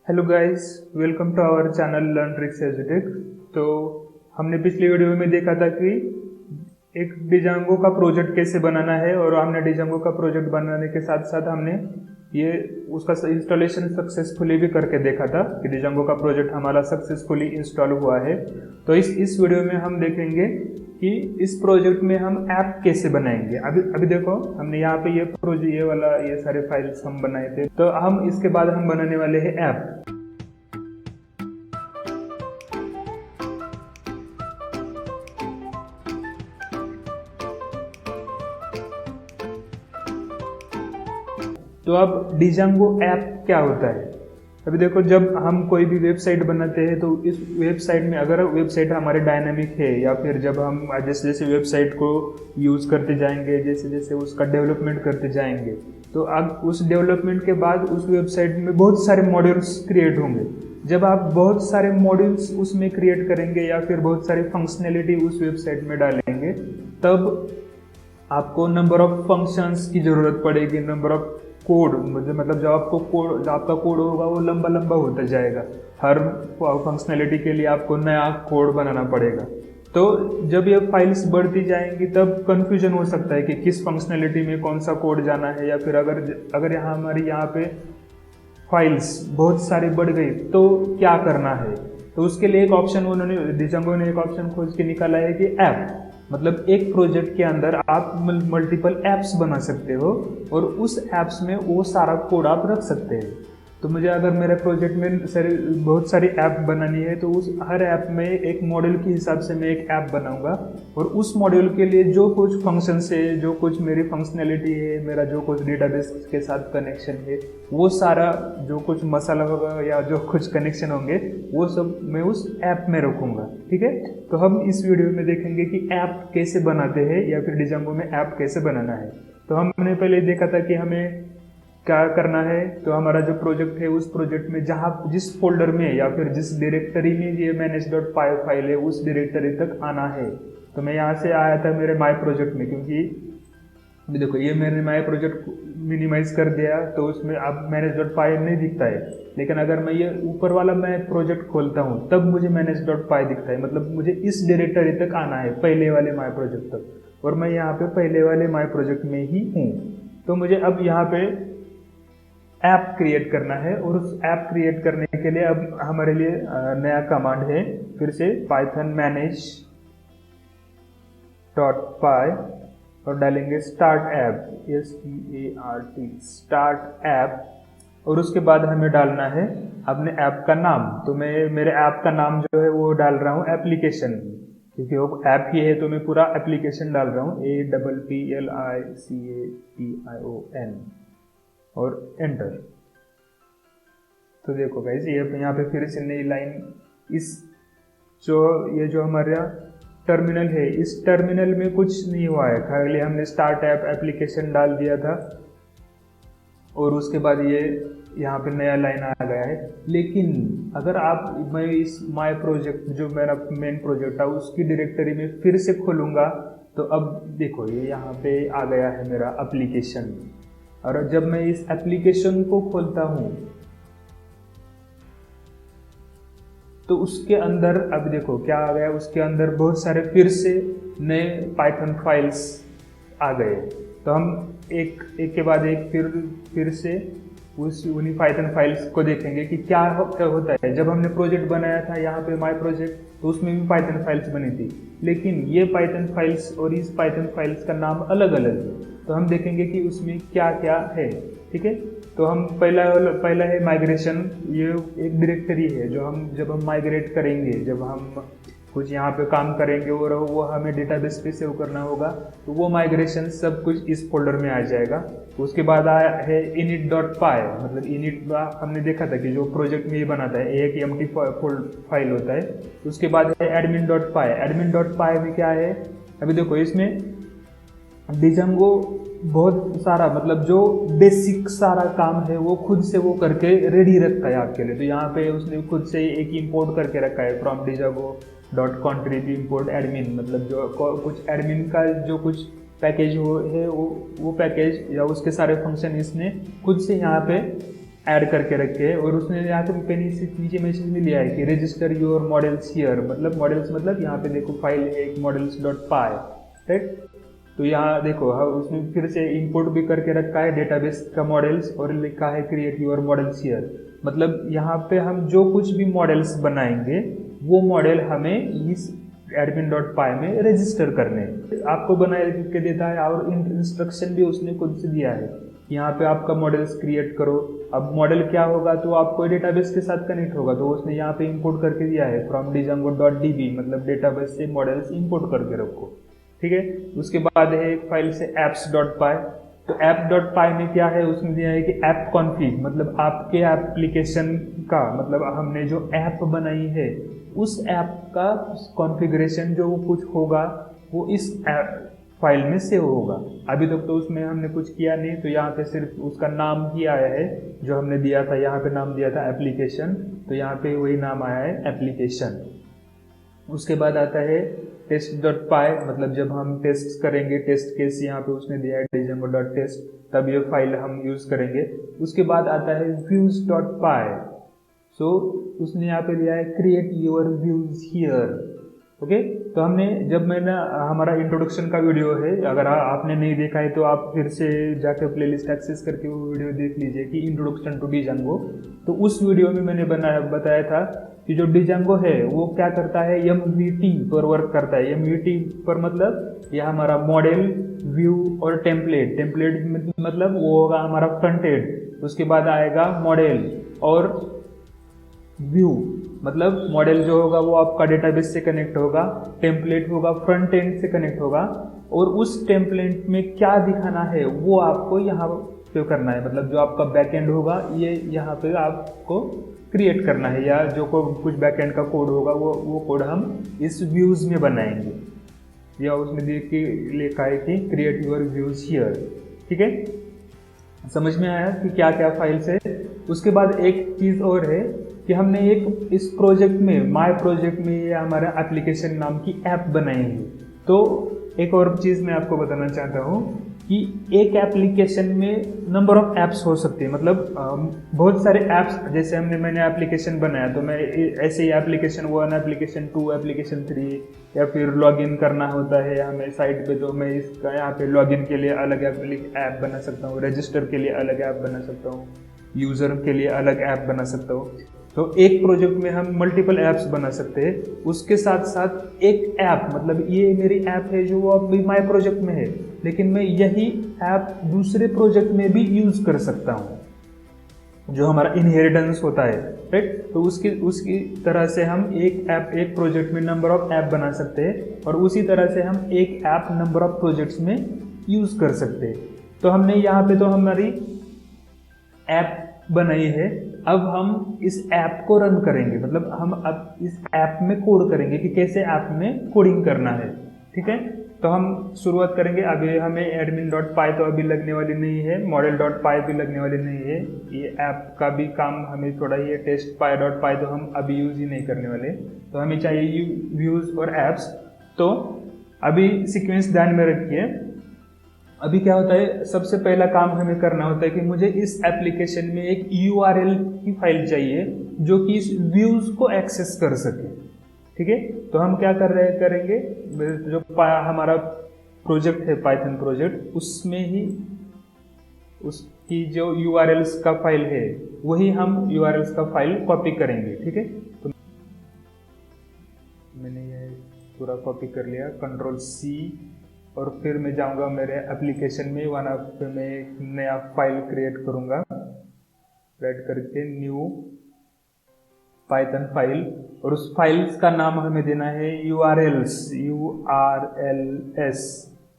Hello guys, welcome to our channel learn tricks एजुटेक। तो हमने पिछली वीडियो में देखा था कि एक डिजांगो का प्रोजेक्ट कैसे बनाना है, और हमने डिजांगो का प्रोजेक्ट बनाने के साथ साथ हमने ये उसका इंस्टॉलेशन सक्सेसफुली भी करके देखा था कि डिजांगो का प्रोजेक्ट हमारा सक्सेसफुली इंस्टॉल हुआ है। तो इस वीडियो में हम देखेंगे कि इस प्रोजेक्ट में हम ऐप कैसे बनाएंगे। अभी देखो, हमने यहाँ पे ये सारे फाइल्स हम बनाए थे, तो हम इसके बाद हम बनाने वाले हैं ऐप। तो अब डिजांगो ऐप क्या होता है। अभी देखो, जब हम कोई भी वेबसाइट बनाते हैं तो इस वेबसाइट में अगर वेबसाइट हमारे डायनामिक है, या फिर जब हम जैसे जैसे वेबसाइट को यूज़ करते जाएंगे, जैसे जैसे उसका डेवलपमेंट करते जाएंगे, तो अब उस डेवलपमेंट के बाद उस वेबसाइट में बहुत सारे मॉड्यूल्स क्रिएट होंगे। जब आप बहुत सारे मॉड्यूल्स उसमें क्रिएट करेंगे या फिर बहुत सारी फंक्शनैलिटी उस वेबसाइट में डालेंगे, तब आपको नंबर ऑफ फंक्शंस की ज़रूरत पड़ेगी, नंबर ऑफ कोड, मतलब जो आपका कोड होगा वो लंबा लंबा होता जाएगा। हर फंक्शनैलिटी के लिए आपको नया कोड बनाना पड़ेगा। तो जब ये फाइल्स बढ़ती जाएंगी तब कन्फ्यूजन हो सकता है कि किस फंक्शनैलिटी में कौन सा कोड जाना है, या फिर अगर हमारी यहाँ पे फाइल्स बहुत सारी बढ़ गई तो क्या करना है। तो उसके लिए एक ऑप्शन डिजांगो ने एक ऑप्शन खोज के निकाला है कि ऐप, मतलब एक प्रोजेक्ट के अंदर आप मल्टीपल ऐप्स बना सकते हो और उस ऐप्स में वो सारा कोड आप रख सकते हैं। तो मुझे अगर मेरे प्रोजेक्ट में बहुत सारी ऐप बनानी है, तो उस हर ऐप में एक मॉड्यूल के हिसाब से मैं एक ऐप बनाऊंगा, और उस मॉड्यूल के लिए जो कुछ फंक्शन है, जो कुछ मेरी फंक्शनैलिटी है, मेरा जो कुछ डेटाबेस के साथ कनेक्शन है, वो सारा जो कुछ मसाला होगा या जो कुछ कनेक्शन होंगे वो सब मैं उस ऐप में रखूँगा। ठीक है, तो हम इस वीडियो में देखेंगे कि ऐप कैसे बनाते हैं या फिर डिजांगो में ऐप कैसे बनाना है। तो हमने पहले देखा था कि हमें क्या करना है। तो हमारा जो प्रोजेक्ट है, उस प्रोजेक्ट में जिस फोल्डर में या फिर जिस डायरेक्टरी में ये manage.py फाइल है, उस डायरेक्टरी तक आना है। तो मैं यहाँ से आया था मेरे माई प्रोजेक्ट में, क्योंकि अभी देखो ये मैंने माई प्रोजेक्ट मिनिमाइज कर दिया तो उसमें अब manage.py नहीं दिखता है। लेकिन अगर मैं ये ऊपर वाला मैं प्रोजेक्ट खोलता हूँ तब मुझे manage.py दिखता है, मतलब मुझे इस डायरेक्टरी तक आना है, पहले वाले माई प्रोजेक्ट तक, और मैं यहाँ पे पहले वाले माई प्रोजेक्ट में ही हूँ। तो मुझे अब यहाँ पे ऐप क्रिएट करना है, और उस ऐप क्रिएट करने के लिए अब हमारे लिए नया कमांड है, फिर से python manage.py और डालेंगे स्टार्ट ऐप, स्टार्ट ऐप, और उसके बाद हमें डालना है अपने ऐप का नाम। तो मैं मेरे ऐप का नाम जो है वो डाल रहा हूँ एप्लीकेशन, क्योंकि वो ऐप ही है तो मैं पूरा एप्लीकेशन डाल रहा हूँ, APPLICATION, और एंटर। तो देखो गाइस, ये यहाँ पे फिर से नई लाइन, ये जो हमारा टर्मिनल है, इस टर्मिनल में कुछ नहीं हुआ है, खाली हमने स्टार्ट ऐप एप्लीकेशन डाल दिया था, और उसके बाद ये यहाँ पे नया लाइन आ गया है। लेकिन अगर मैं इस माई प्रोजेक्ट जो मेरा मेन प्रोजेक्ट है उसकी डायरेक्टरी में फिर से खोलूँगा, तो अब देखो ये यहाँ पे आ गया है मेरा एप्लीकेशन। और जब मैं इस एप्लीकेशन को खोलता हूँ तो उसके अंदर अब देखो क्या आ गया, उसके अंदर बहुत सारे फिर से नए पाइथन फाइल्स आ गए। तो हम एक के बाद एक फिर से उन्हीं पाइथन फाइल्स को देखेंगे कि क्या होता है। जब हमने प्रोजेक्ट बनाया था यहाँ पे माई प्रोजेक्ट, तो उसमें भी पाइथन फाइल्स बनी थी, लेकिन ये पाइथन फाइल्स और इस पाइथन फाइल्स का नाम अलग अलग है। तो हम देखेंगे कि उसमें क्या क्या है। ठीक है, तो हम पहला है माइग्रेशन। ये एक डायरेक्टरी है जब हम माइग्रेट करेंगे, जब हम कुछ यहाँ पे काम करेंगे और वो हमें डेटाबेस पे सेव करना होगा, तो वो माइग्रेशन सब कुछ इस फोल्डर में आ जाएगा। उसके बाद आया है init.py, मतलब init हमने देखा था कि जो प्रोजेक्ट में ये बनाता है एक empty फाइल होता है। उसके बाद है admin.py। admin.py में क्या है, अभी देखो इसमें डिजांगो बहुत सारा, मतलब जो बेसिक सारा काम है वो खुद से वो करके रेडी रखता है आपके लिए। तो यहाँ पे उसने खुद से एक इंपोर्ट करके रखा है फ्रॉम dijago.contrib import admin, मतलब जो कुछ एडमिन का जो कुछ पैकेज है वो पैकेज या उसके सारे फंक्शन इसने खुद से यहाँ पे ऐड करके रखे हैं, और उसने यहाँ पे नीचे मैसेज में लिया है कि रजिस्टर योर मॉडल्स हियर, मतलब मॉडल्स मतलब यहाँ पे देखो फाइल है एक models.py, राइट। तो यहाँ देखो उसने फिर से इंपोर्ट भी करके रखा है डेटाबेस का मॉडल्स, और लिखा है क्रिएट योर मॉडल्स हियर, मतलब यहाँ पे हम जो कुछ भी मॉडल्स बनाएंगे वो मॉडल हमें इस admin.py में रजिस्टर करने आपको बना के देता है, और इंस्ट्रक्शन भी उसने खुद से दिया है। यहाँ पे आपका मॉडल्स क्रिएट करो। अब मॉडल क्या होगा, तो आपको डेटाबेस के साथ कनेक्ट होगा, तो उसने यहाँ पे इंपोर्ट करके दिया है फ्रॉम django.db, मतलब डेटाबेस से मॉडल्स इंपोर्ट करके रखो, ठीक है। उसके बाद है एक फाइल से apps.py, तो app.py में क्या है, उसने दिया है कि ऐप कॉन्फ़िग, मतलब आपके एप्लीकेशन का, मतलब हमने जो ऐप बनाई है उस ऐप का कॉन्फ़िगरेशन जो कुछ होगा वो इस फाइल में सेव होगा। अभी तक तो उसमें हमने कुछ किया नहीं, तो यहाँ पे सिर्फ उसका नाम ही आया है जो हमने दिया था, यहाँ पे नाम दिया था एप्लीकेशन, तो यहाँ पे वही नाम आया है एप्लीकेशन। उसके बाद आता है test.py, मतलब जब हम टेस्ट करेंगे, टेस्ट केस यहाँ पे उसने दिया है django.test, तब ये फाइल हम यूज करेंगे। उसके बाद आता है views.py, सो उसने यहाँ पे दिया है create your views here, okay. तो हमने जब मैंने हमारा इंट्रोडक्शन का वीडियो है, अगर आपने नहीं देखा है तो आप फिर से जाकर प्लेलिस्ट एक्सेस करके वो वीडियो देख लीजिए कि इंट्रोडक्शन टू Django। तो उस वीडियो में मैंने बताया था कि जो Django है वो क्या करता है, MVT पर वर्क करता है। MVT पर मतलब यह हमारा मॉडल, व्यू और टेम्पलेट। टेम्पलेट मतलब वो होगा हमारा फ्रंट एंड, उसके बाद आएगा मॉडल, और व्यू मतलब मॉडल जो होगा वो आपका डेटाबेस से कनेक्ट होगा, टेम्पलेट होगा फ्रंट एंड से कनेक्ट होगा, और उस टेम्पलेट में क्या दिखाना है वो आपको यहाँ पे करना है, मतलब जो आपका बैकएंड होगा ये यहाँ पे आपको क्रिएट करना है, या जो कुछ बैकएंड का कोड होगा वो कोड हम इस व्यूज में बनाएंगे, या उसमें देख के लिखा है कि क्रिएट योर व्यूज हियर, ठीक है। समझ में आया कि क्या क्या फाइल्स है। उसके बाद एक चीज़ और है कि हमने एक इस प्रोजेक्ट में, माय प्रोजेक्ट में, ये हमारा एप्लीकेशन नाम की ऐप बनाई है। तो एक और चीज़ मैं आपको बताना चाहता हूँ कि एक एप्लीकेशन में नंबर ऑफ ऐप्स हो सकते हैं, मतलब बहुत सारे ऐप्स, जैसे मैंने एप्लीकेशन बनाया तो मैं ऐसे ही एप्लीकेशन 1, एप्लीकेशन 2, एप्लीकेशन 3, या फिर लॉगिन करना होता है हमें साइट पे, तो मैं इसका यहाँ पे लॉगिन के लिए अलग ऐप बना सकता हूँ, रजिस्टर के लिए अलग ऐप बना सकता हूँ, यूज़र के लिए अलग ऐप बना सकता हूँ। तो एक प्रोजेक्ट में हम मल्टीपल ऐप्स बना सकते हैं। उसके साथ साथ एक ऐप, मतलब ये मेरी ऐप है जो अभी माय प्रोजेक्ट में है, लेकिन मैं यही ऐप दूसरे प्रोजेक्ट में भी यूज़ कर सकता हूँ, जो हमारा इनहेरिटेंस होता है, राइट। तो उसकी तरह से हम एक ऐप, एक प्रोजेक्ट में नंबर ऑफ ऐप बना सकते हैं, और उसी तरह से हम एक ऐप नंबर ऑफ प्रोजेक्ट्स में यूज़ कर सकते हैं। तो हमने यहाँ पे तो हमारी ऐप बनाई है, अब हम इस ऐप को रन करेंगे, मतलब हम अब इस ऐप में कोड करेंगे कि कैसे ऐप में कोडिंग करना है, ठीक है। तो हम शुरुआत करेंगे। अभी हमें admin.py तो अभी लगने वाली नहीं है, model.py भी लगने वाली नहीं है, ये ऐप का भी काम हमें थोड़ा ही है, test.py तो हम अभी यूज़ ही नहीं करने वाले, तो हमें चाहिए व्यूज़ और ऐप्स। तो अभी सीक्वेंस ध्यान में रखिए। अभी क्या होता है, सबसे पहला काम हमें करना होता है कि मुझे इस एप्लीकेशन में एक URL की फाइल चाहिए जो कि इस व्यूज को एक्सेस कर सके, ठीक है। तो हम क्या करेंगे, जो हमारा प्रोजेक्ट है पाइथन प्रोजेक्ट, उसमें ही उसकी जो URLs का फाइल है वही हम URLs का फाइल कॉपी करेंगे, ठीक है। तो मैंने ये पूरा कॉपी कर लिया, Ctrl+C, और फिर मैं जाऊंगा मेरे एप्लीकेशन में, वहाँ पे मैं एक नया फाइल क्रिएट करूंगा, राइट करके न्यू पाइथन फाइल, और उस फाइल का नाम हमें देना है URLs,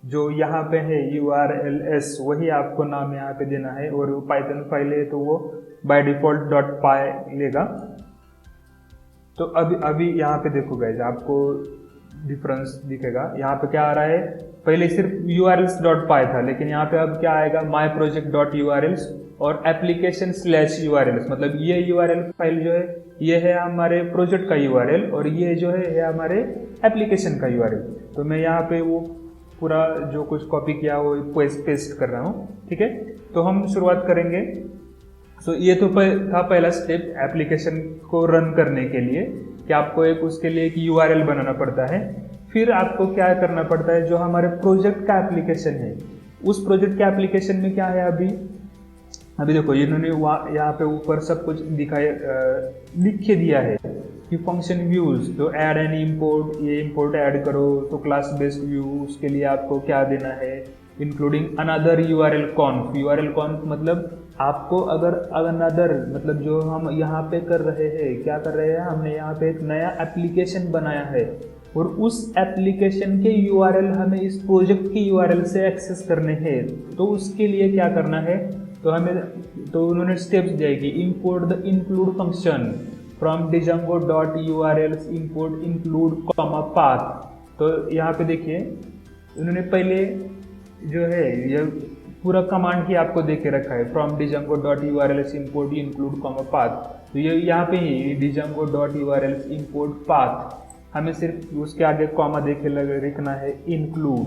जो यहाँ पे है URLs, वही आपको नाम यहाँ पे देना है। और वो पाइथन फाइल है तो वो बाय डिफॉल्ट .py लेगा। तो अभी यहाँ पे देखो गाइस, आपको डिफरेंस दिखेगा। यहाँ पे क्या आ रहा है, पहले सिर्फ urls.py था, लेकिन यहाँ पे अब क्या आएगा, myproject.urls और application/urls, मतलब ये URL फाइल जो है ये है हमारे प्रोजेक्ट का URL, और ये जो है हमारे एप्लीकेशन का URL। तो मैं यहाँ पे वो पूरा जो कुछ कॉपी किया वो पेस्ट कर रहा हूँ, ठीक है। तो हम शुरुआत करेंगे। ये तो था पहला स्टेप एप्लीकेशन को रन करने के लिए कि आपको उसके लिए एक यूआरएल बनाना पड़ता है। फिर आपको क्या करना पड़ता है, जो हमारे प्रोजेक्ट का एप्लीकेशन है उस प्रोजेक्ट के एप्लीकेशन में क्या है, अभी देखो इन्होंने यहाँ पे ऊपर सब कुछ लिख के दिया है कि फंक्शन व्यूज, जो ऐड एंड इंपोर्ट, ये इंपोर्ट ऐड करो तो क्लास बेस्ड व्यू, उसके लिए आपको क्या देना है, इंक्लूडिंग अनदर यूआरएल कॉन्फ। यूआरएल कॉन्फ मतलब आपको अगर अनदर मतलब जो हम यहाँ पे कर रहे हैं, क्या कर रहे हैं, हमने यहाँ पे एक नया एप्लीकेशन बनाया है और उस एप्लीकेशन के यूआरएल हमें इस प्रोजेक्ट की यूआरएल से एक्सेस करने हैं, तो उसके लिए क्या करना है, तो उन्होंने स्टेप्स दिए कि import the include function from Django dot URLs import include comma path. तो यहाँ पे देखिए उन्होंने पहले जो है ये पूरा कमांड ही आपको दे के रखा है, from Django dot URLs import include comma path. तो ये यहाँ पे ही Django dot URLs import path, हमें सिर्फ उसके आगे कॉमा दे के लिखना है इंक्लूड।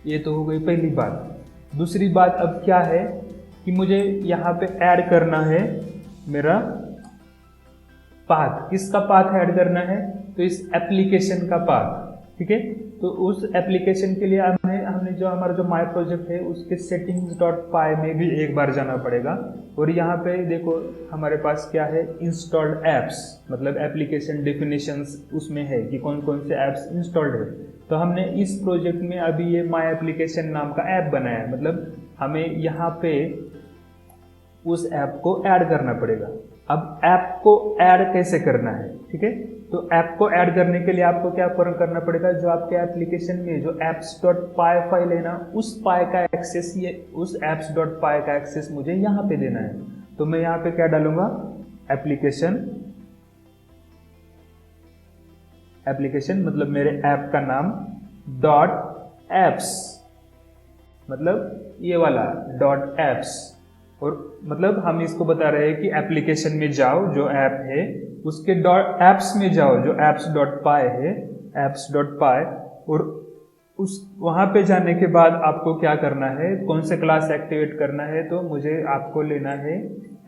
ये तो हो गई पहली बात। दूसरी बात अब क्या है कि मुझे यहाँ पे ऐड करना है मेरा पाथ। किसका पाथ ऐड करना है, तो इस एप्लीकेशन का पाथ, ठीक है। तो उस एप्लीकेशन के लिए हमने जो हमारा जो माय प्रोजेक्ट है उसके settings.py में भी एक बार जाना पड़ेगा। और यहाँ पे देखो हमारे पास क्या है, इंस्टॉल्ड एप्स, मतलब एप्लीकेशन डेफिनेशंस उसमें है कि कौन कौन से एप्स इंस्टॉल्ड है। तो हमने इस प्रोजेक्ट में अभी ये माय एप्लीकेशन नाम का ऐप बनाया है, मतलब हमें यहाँ पे उस ऐप को ऐड करना पड़ेगा। अब ऐप को ऐड कैसे करना है, ठीक है। तो ऐप को ऐड करने के लिए आपको क्या करना पड़ेगा, जो आपके एप्लीकेशन में जो apps.py फाइल है ना, उस पाई का एक्सेस, ये उस apps.py का एक्सेस मुझे यहाँ पे देना है। तो मैं यहाँ पे क्या डालूंगा, एप्लीकेशन मतलब मेरे ऐप का नाम डॉट एप्स, मतलब ये वाला डॉट एप्स। और मतलब हम इसको बता रहे हैं कि एप्लीकेशन में जाओ, जो ऐप है उसके डॉट एप्स में जाओ, जो apps.py है, apps.py, और उस वहाँ पे जाने के बाद आपको क्या करना है, कौन से क्लास एक्टिवेट करना है, तो मुझे आपको लेना है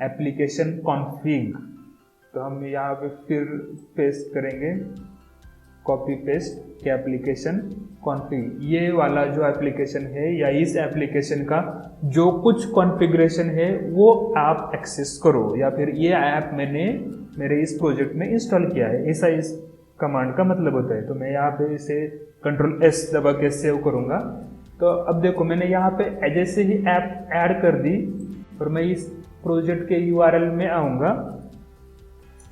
एप्लीकेशन कॉन्फ़िग। तो हम यहाँ पे फिर पेस्ट करेंगे, कॉपी पेस्ट के एप्लीकेशन कॉन्फ़िग। ये वाला जो एप्लीकेशन है या इस एप्लीकेशन का जो कुछ कॉन्फ़िगरेशन है वो आप एक्सेस करो, या फिर ये ऐप मैंने मेरे इस प्रोजेक्ट में इंस्टॉल किया है, ऐसा इस कमांड का मतलब होता है। तो मैं यहाँ पे इसे Ctrl+S दबा के सेव करूँगा। तो अब देखो मैंने यहाँ पे जैसे ही ऐप ऐड कर दी और मैं इस प्रोजेक्ट के यूआरएल में आऊँगा,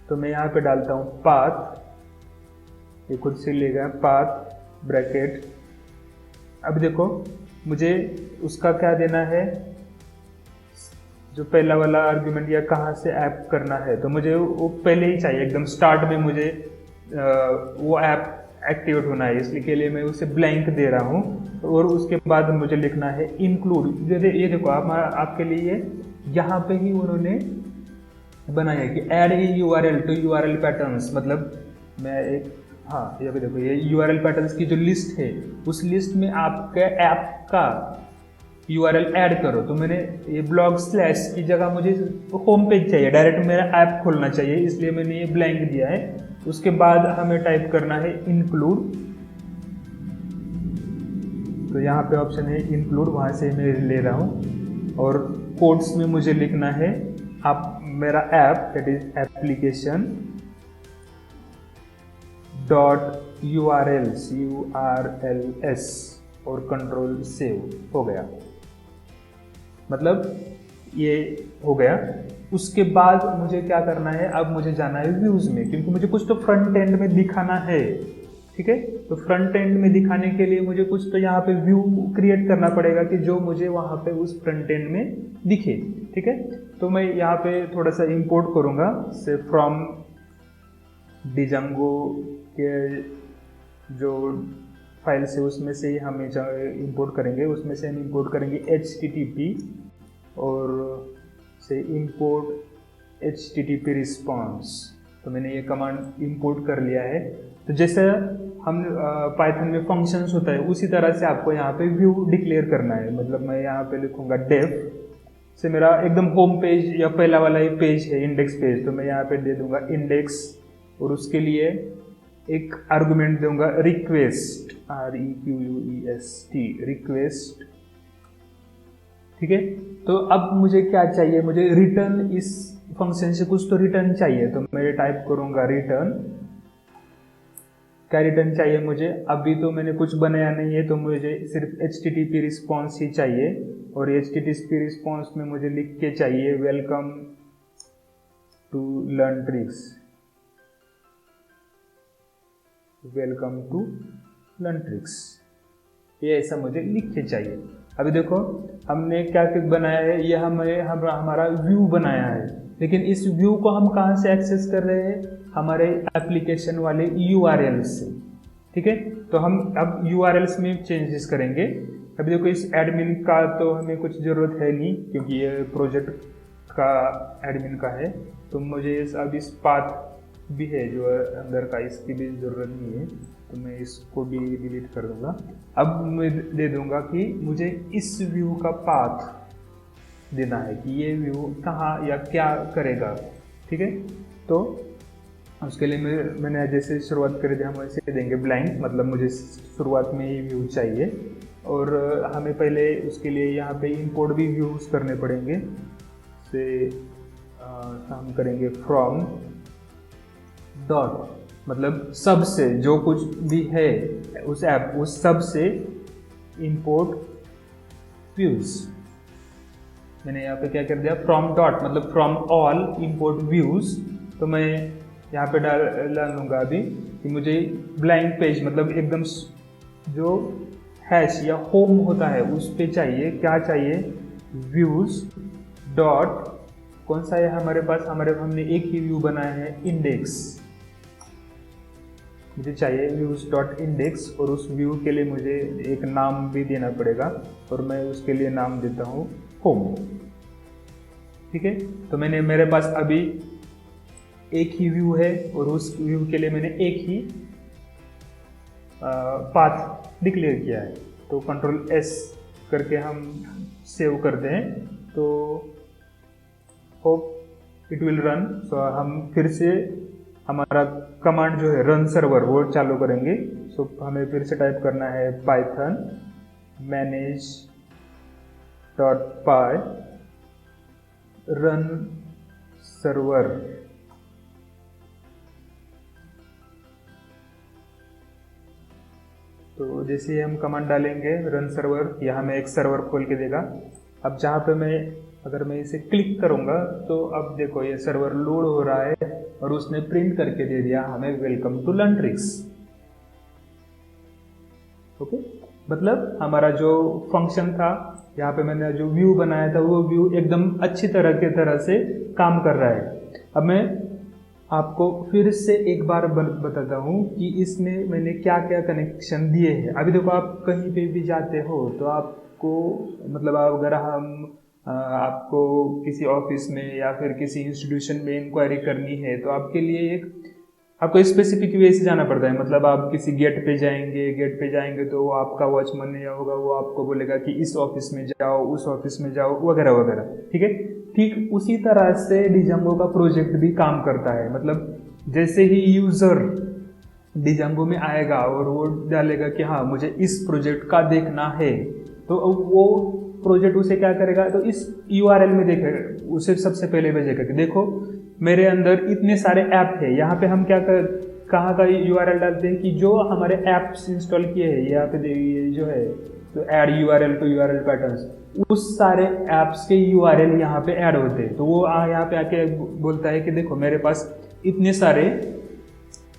तो मैं यहाँ पे डालता हूँ पाथ, ये खुद से लेगा पाथ ब्रैकेट। अब देखो मुझे उसका क्या देना है, जो पहला वाला आर्ग्यूमेंट या कहाँ से ऐप करना है, तो मुझे वो पहले ही चाहिए, एकदम स्टार्ट में मुझे वो ऐप एक्टिवेट होना है, इसलिए के लिए मैं उसे ब्लैंक दे रहा हूँ। और उसके बाद मुझे लिखना है इंक्लूड। ये देखो आपके लिए यहाँ पे ही उन्होंने बनाया कि add a URL to URL patterns, मतलब मैं एक, हाँ ये भी देखो, ये यूआरएल पैटर्न्स की जो लिस्ट है उस लिस्ट में आपके ऐप का यूआरएल ऐड करो। तो मैंने ये ब्लॉग स्लैश की जगह मुझे होम पेज चाहिए, डायरेक्ट मेरा ऐप खोलना चाहिए, इसलिए मैंने ये ब्लैंक दिया है। उसके बाद हमें टाइप करना है इंक्लूड। तो यहाँ पे ऑप्शन है इंक्लूड, वहाँ से मैं ले रहा हूँ, और कोड्स में मुझे लिखना है आप मेरा app, that is application dot URLs और कंट्रोल सेव। हो गया, मतलब ये हो गया। उसके बाद मुझे क्या करना है, अब मुझे जाना है व्यूज में, क्योंकि मुझे कुछ तो फ्रंट एंड में दिखाना है, ठीक है। तो फ्रंट एंड में दिखाने के लिए मुझे कुछ तो यहाँ पे व्यू क्रिएट करना पड़ेगा कि जो मुझे वहाँ पे उस फ्रंट एंड में दिखे, ठीक है। तो मैं यहाँ पे थोड़ा सा इंपोर्ट करूँगा, से फ्रॉम डिजंगो के जो फाइल से उसमें से ही हम इंपोर्ट करेंगे, उसमें से हम इंपोर्ट करेंगे HTTP और से इंपोर्ट HTTP रिस्पॉन्स। तो मैंने ये कमांड इंपोर्ट कर लिया है। तो तो जैसे हम पाइथन में फंक्शंस होता है उसी तरह से आपको यहाँ पे व्यू डिक्लेयर करना है। मतलब मैं यहाँ पे लिखूंगा डेफ से मेरा एकदम होम पेज या पहला वाला ही पेज है इंडेक्स पेज, तो मैं यहाँ पे दे दूंगा इंडेक्स और उसके लिए एक आर्गुमेंट दूंगा रिक्वेस्ट, REQUEST रिक्वेस्ट। ठीक है, तो अब मुझे क्या चाहिए, मुझे रिटर्न, इस फंक्शन से कुछ तो रिटर्न चाहिए, तो मैं टाइप करूंगा रिटर्न। क्या रिटर्न चाहिए मुझे, अभी तो मैंने कुछ बनाया नहीं है तो मुझे सिर्फ HTTP रिस्पॉन्स ही चाहिए, और HTTP रिस्पॉन्स में मुझे लिख के चाहिए welcome to learn tricks, welcome to learn tricks, ये ऐसा मुझे लिख के चाहिए। अभी देखो हमने क्या बनाया है, ये हमारा व्यू बनाया है, लेकिन इस व्यू को हम कहाँ से एक्सेस कर रहे हैं, हमारे एप्लीकेशन वाले URL से। ठीक है, तो हम अब URLs में चेंजेस करेंगे। अभी देखो इस एडमिन का तो हमें कुछ ज़रूरत है नहीं क्योंकि ये प्रोजेक्ट का एडमिन का है, तो मुझे अब इस पाथ भी है जो अंदर का, इसकी भी ज़रूरत नहीं है, तो मैं इसको भी डिलीट कर दूंगा। अब मैं दे दूंगा कि मुझे इस व्यू का पाथ देना है कि ये व्यू कहाँ या क्या करेगा। ठीक है, तो उसके लिए मैंने जैसे शुरुआत करी थी, हम वैसे देंगे ब्लैंक, मतलब मुझे शुरुआत में ही व्यू चाहिए, और हमें पहले उसके लिए यहाँ पे इंपोर्ट भी व्यूज़ करने पड़ेंगे। से हम करेंगे फ्रॉम डॉट, मतलब सब से, जो कुछ भी है उस ऐप, उस सब से इंपोर्ट व्यूज़। मैंने यहाँ पे क्या कर दिया, फ्रॉम डॉट, मतलब फ्रॉम ऑल इंपोर्ट व्यूज़। तो मैं यहाँ पे डाल दूंगा अभी कि मुझे ब्लैंक पेज, मतलब एकदम जो हैश या होम होता है उस पे चाहिए, क्या चाहिए, व्यूज़ डॉट, कौन सा है हमारे पास, हमने एक ही व्यू बनाया है, इंडेक्स। मुझे चाहिए व्यूज़ डॉट इंडेक्स, और उस व्यू के लिए मुझे एक नाम भी देना पड़ेगा, और मैं उसके लिए नाम देता हूँ होम। ठीक है, तो मेरे पास अभी एक ही व्यू है, और उस व्यू के लिए मैंने एक ही पाथ डिक्लेयर किया है। तो Ctrl+S करके हम सेव करते हैं, तो होप इट विल रन। सो हम फिर से हमारा कमांड जो है रन सर्वर वो चालू करेंगे। सो हमें फिर से टाइप करना है पाइथन manage.py रन सर्वर। तो जैसे ही हम कमांड डालेंगे रन सर्वर, यह हमें एक सर्वर खोल के देगा। अब जहाँ पे अगर मैं इसे क्लिक करूँगा तो अब देखो ये सर्वर लोड हो रहा है, और उसने प्रिंट करके दे दिया हमें welcome to learn tricks. Okay, मतलब हमारा जो फंक्शन था, यहाँ पे मैंने जो व्यू बनाया था वो व्यू एकदम अच्छी तरह से काम कर रहा है। अब मैं आपको फिर से एक बार बताता हूँ कि इसमें मैंने क्या क्या कनेक्शन दिए हैं। अभी देखो आप कहीं पे भी जाते हो तो आपको, मतलब अगर आपको किसी ऑफिस में या फिर किसी इंस्टीट्यूशन में इंक्वायरी करनी है तो आपके लिए आपको स्पेसिफिक वे से जाना पड़ता है। मतलब आप किसी गेट पे जाएंगे तो वो आपका वॉचमैन या होगा, वो आपको बोलेगा कि इस ऑफिस में जाओ, उस ऑफिस में जाओ, वगैरह वगैरह। ठीक है, ठीक उसी तरह से डिजांगो का प्रोजेक्ट भी काम करता है। मतलब जैसे ही यूजर डिजांगो में आएगा और वो डालेगा कि हाँ मुझे इस प्रोजेक्ट का देखना है, तो वो प्रोजेक्ट उसे क्या करेगा, तो इस URL में देखेगा, उसे सबसे पहले भेजेगा कि देखो मेरे अंदर इतने सारे ऐप है। यहाँ पे हम कहाँ का URL डालते हैं कि जो हमारे ऐप्स इंस्टॉल किए हैं, यहाँ पे जो है तो add URL to URL patterns, उस सारे ऐप्स के URL यहाँ पे ऐड होते हैं। तो वो यहाँ पे आके बोलता है कि देखो मेरे पास इतने सारे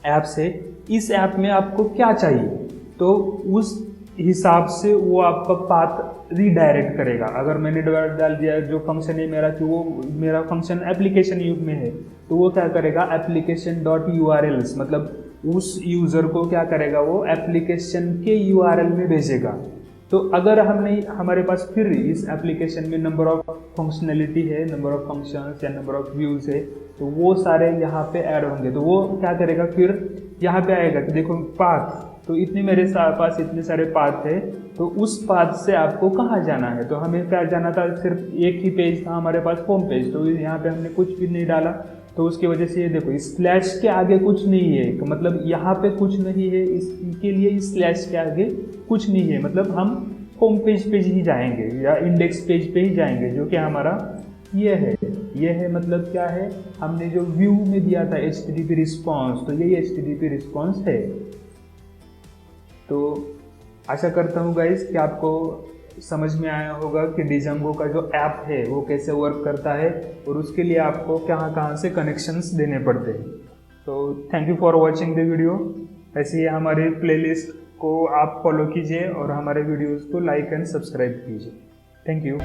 ऐप्स है, इस ऐप में आपको क्या चाहिए, तो उस हिसाब से वो आपका पाथ रीडायरेक्ट करेगा। अगर मैंने डाल दिया जो फंक्शन है मेरा कि वो मेरा फंक्शन एप्लीकेशन युग में है, तो वो क्या करेगा, एप्लीकेशन डॉट URLs, मतलब उस यूज़र को क्या करेगा, वो एप्लीकेशन के URL में भेजेगा। तो अगर हमारे पास फिर इस एप्लीकेशन में नंबर ऑफ फंक्शनैलिटी है, नंबर ऑफ फंक्शंस या नंबर ऑफ व्यूज़ है, तो वो सारे यहाँ पे ऐड होंगे। तो वो क्या करेगा, फिर यहाँ पे आएगा कि देखो पाथ, तो इतने मेरे पास इतने सारे पाथ है, तो उस पाथ से आपको कहाँ जाना है। तो हमें क्या जाना था, सिर्फ एक ही पेज था हमारे पास, होम पेज। तो यहाँ पे हमने कुछ भी नहीं डाला, तो उसकी वजह से ये देखो स्लैश के आगे कुछ नहीं है, तो मतलब यहाँ पे कुछ नहीं है, इसके लिए स्लैश के आगे कुछ नहीं है, मतलब हम होम पेज पे ही जाएंगे या इंडेक्स पेज पे ही जाएंगे, जो कि हमारा ये है मतलब क्या है, हमने जो व्यू में दिया था HTTP रिस्पॉन्स, तो यही HTTP रिस्पॉन्स है। तो आशा करता हूँ गाइस कि आपको समझ में आया होगा कि डिजंगो का जो ऐप है वो कैसे वर्क करता है और उसके लिए आपको कहाँ से कनेक्शंस देने पड़ते हैं। तो thank you for watching the video. ऐसे ही हमारे प्लेलिस्ट को आप फॉलो कीजिए और हमारे वीडियोस को लाइक एंड सब्सक्राइब कीजिए। Thank you.